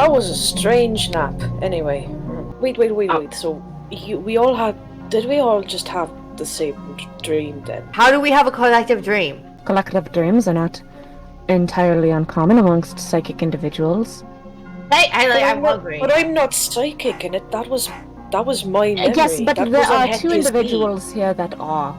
That was a strange nap. Anyway, wait. So, we all had... Did we all just have the same dream then? How do we have a collective dream? Collective dreams are not entirely uncommon amongst psychic individuals. I'm hungry. But I'm not psychic, and that was my memory. Yes, but that there was are on two Hector's individuals here that are.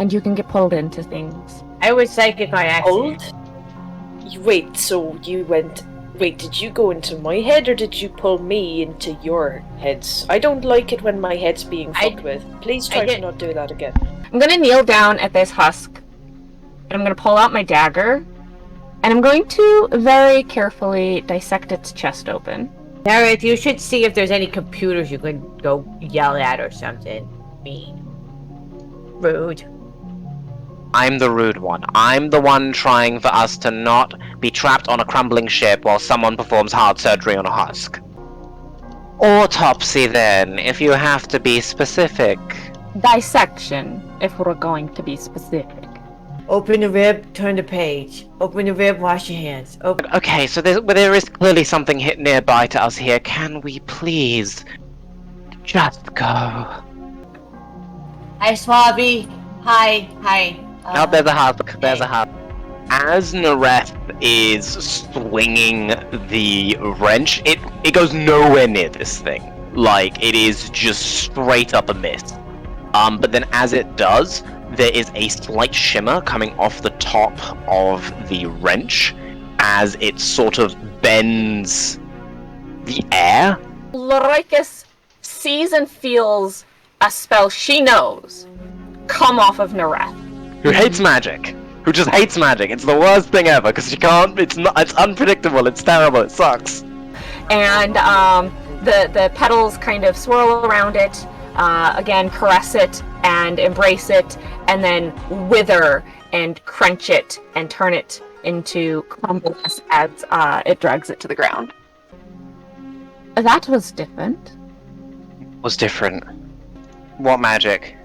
And you can get pulled into things. I was psychic by accident. Pulled? Wait, so you went... Wait, did you go into my head, or did you pull me into your heads? I don't like it when my head's being fucked with. Please try to not do that again. I'm gonna kneel down at this husk, and I'm gonna pull out my dagger, and I'm going to very carefully dissect its chest open. Gareth, you should see if there's any computers you could go yell at or something. Mean. Rude. I'm the rude one. I'm the one trying for us to not be trapped on a crumbling ship while someone performs heart surgery on a husk. Autopsy, then, if you have to be specific. Dissection, if we're going to be specific. Open the rib, turn the page. Open the rib, wash your hands. Open. Okay, so there is clearly something hit nearby to us here. Can we please just go? Hi, Swabby. Hi. Oh, there's a husk. There's a husk. As Nareth is swinging the wrench, it goes nowhere near this thing. Like, it is just straight up a miss. But then as it does, there is a slight shimmer coming off the top of the wrench as it sort of bends the air. Loricus sees and feels a spell she knows come off of Nareth. Who hates magic. Who just hates magic. It's the worst thing ever, because she can't, it's unpredictable, it's terrible, it sucks. And the petals kind of swirl around it, again caress it and embrace it, and then wither and crunch it and turn it into crumbleness as it drags it to the ground. That was different. Was different. What magic?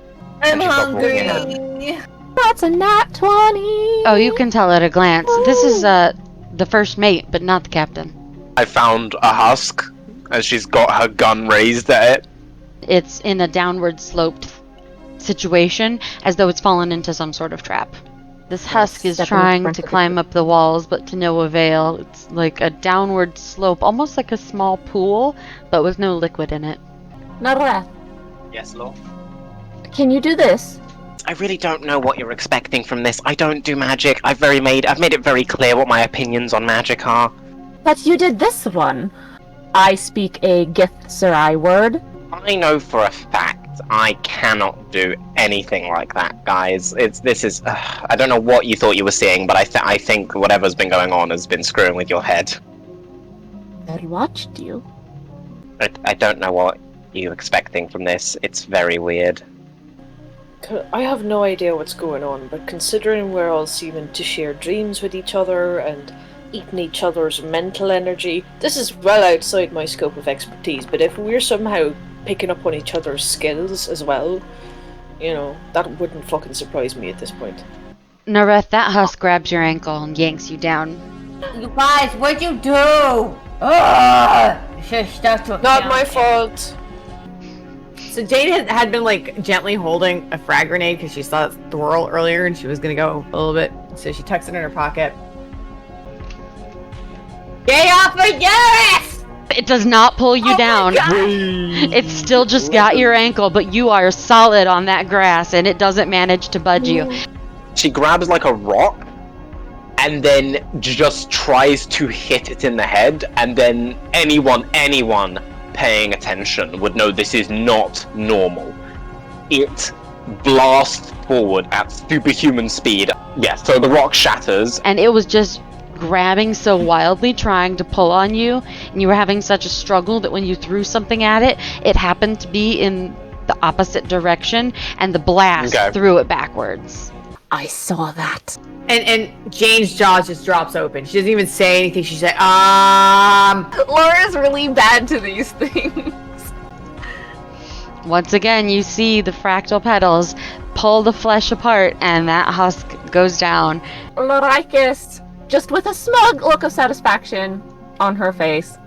I'm Hungry. hungry. That's a nat 20! Oh, you can tell at a glance. This is the first mate, but not the captain. I found a husk as she's got her gun raised at it. It's in a downward sloped situation, as though it's fallen into some sort of trap. This husk is trying to climb up the walls, but to no avail. It's like a downward slope, almost like a small pool, but with no liquid in it. Nareth, Yes, Lord. can you do this? I really don't know what you're expecting from this. I don't do magic. I've made it very clear what my opinions on magic are. But you did this one. I speak a Githzerai word. I know for a fact I cannot do anything like that, guys. I don't know what you thought you were seeing, but I think whatever's been going on has been screwing with your head. I watched you. I don't know what you're expecting from this. It's very weird. I have no idea what's going on, but considering we're all seeming to share dreams with each other and eating each other's mental energy, this is well outside my scope of expertise, but if we're somehow picking up on each other's skills as well, that wouldn't fucking surprise me at this point. Nareth, that husk grabs your ankle and yanks you down. You guys, what'd you do? Ugh! Not my fault! So Jade had been gently holding a frag grenade because she saw it swirl earlier and she was gonna go a little bit. So she tucks it in her pocket. Get off my gas! It does not pull you down. It's still just got your ankle, but you are solid on that grass and it doesn't manage to budge you. She grabs like a rock and then just tries to hit it in the head, and then anyone paying attention would know this is not normal. It blasts forward at superhuman speed. Yeah, so the rock shatters. And it was just grabbing so wildly, trying to pull on you, and you were having such a struggle that when you threw something at it, it happened to be in the opposite direction, and the blast threw it backwards. I saw that. And Jane's jaw just drops open. She doesn't even say anything. She's like, Laura's really bad to these things. Once again, you see the fractal petals pull the flesh apart, and that husk goes down. Loricus, just with a smug look of satisfaction, on her face.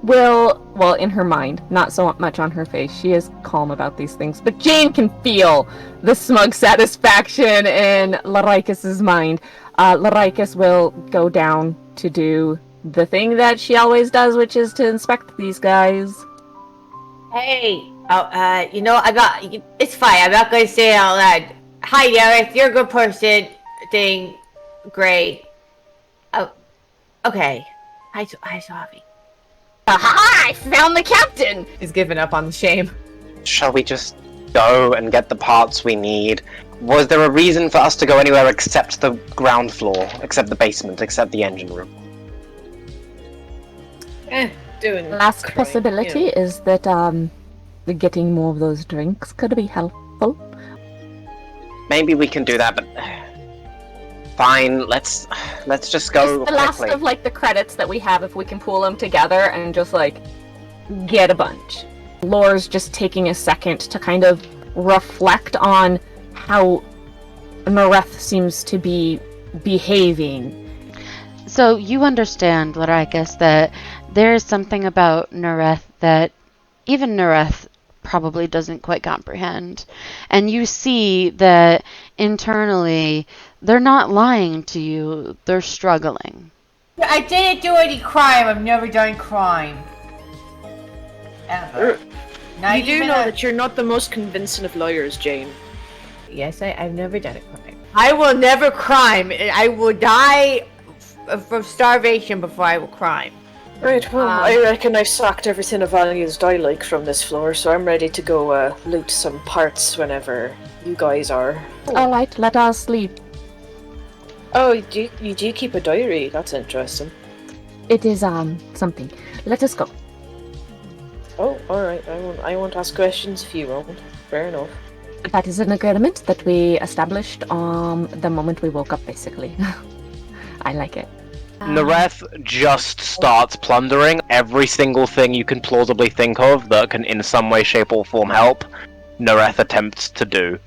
Well, in her mind, not so much on her face. She is calm about these things, but Jane can feel the smug satisfaction in Laricus's mind. Laricus will go down to do the thing that she always does, which is to inspect these guys. Hey, it's fine. I'm not gonna say it out loud. Hi, Derek. You're a good person. Great. Oh, okay. Hi, Sophie. Aha! I found the captain! He's given up on the shame. Shall we just go and get the parts we need? Was there a reason for us to go anywhere except the ground floor, except the basement, except the engine room? Doing Last crime, possibility you know. is that getting more of those drinks could be helpful. Maybe we can do that, but fine. Let's just go It's the last quickly. of like the credits that we have if we can pool them together and just like get a bunch. Lore's just taking a second to kind of reflect on how Nareth seems to be behaving. So you understand, Laricus, that there is something about Nareth that even Nareth probably doesn't quite comprehend. And you see that internally, they're not lying to you, they're struggling. I didn't do any crime. I've never done crime. Ever. Not You do even know a- that you're not the most convincing of liars, Jane. Yes, I've never done a crime. I will never crime. I will die from starvation before I will crime. Right, well, I reckon I've sacked everything of values I like from this floor, so I'm ready to go loot some parts whenever you guys are. Alright, let us leave. Oh, you do keep a diary? That's interesting. It is something. Let us go. Oh, alright, I won't ask questions if you won't. Fair enough. That is an agreement that we established the moment we woke up, basically. I like it. Nareth just starts plundering every single thing you can plausibly think of that can in some way, shape or form help. Nareth attempts to do.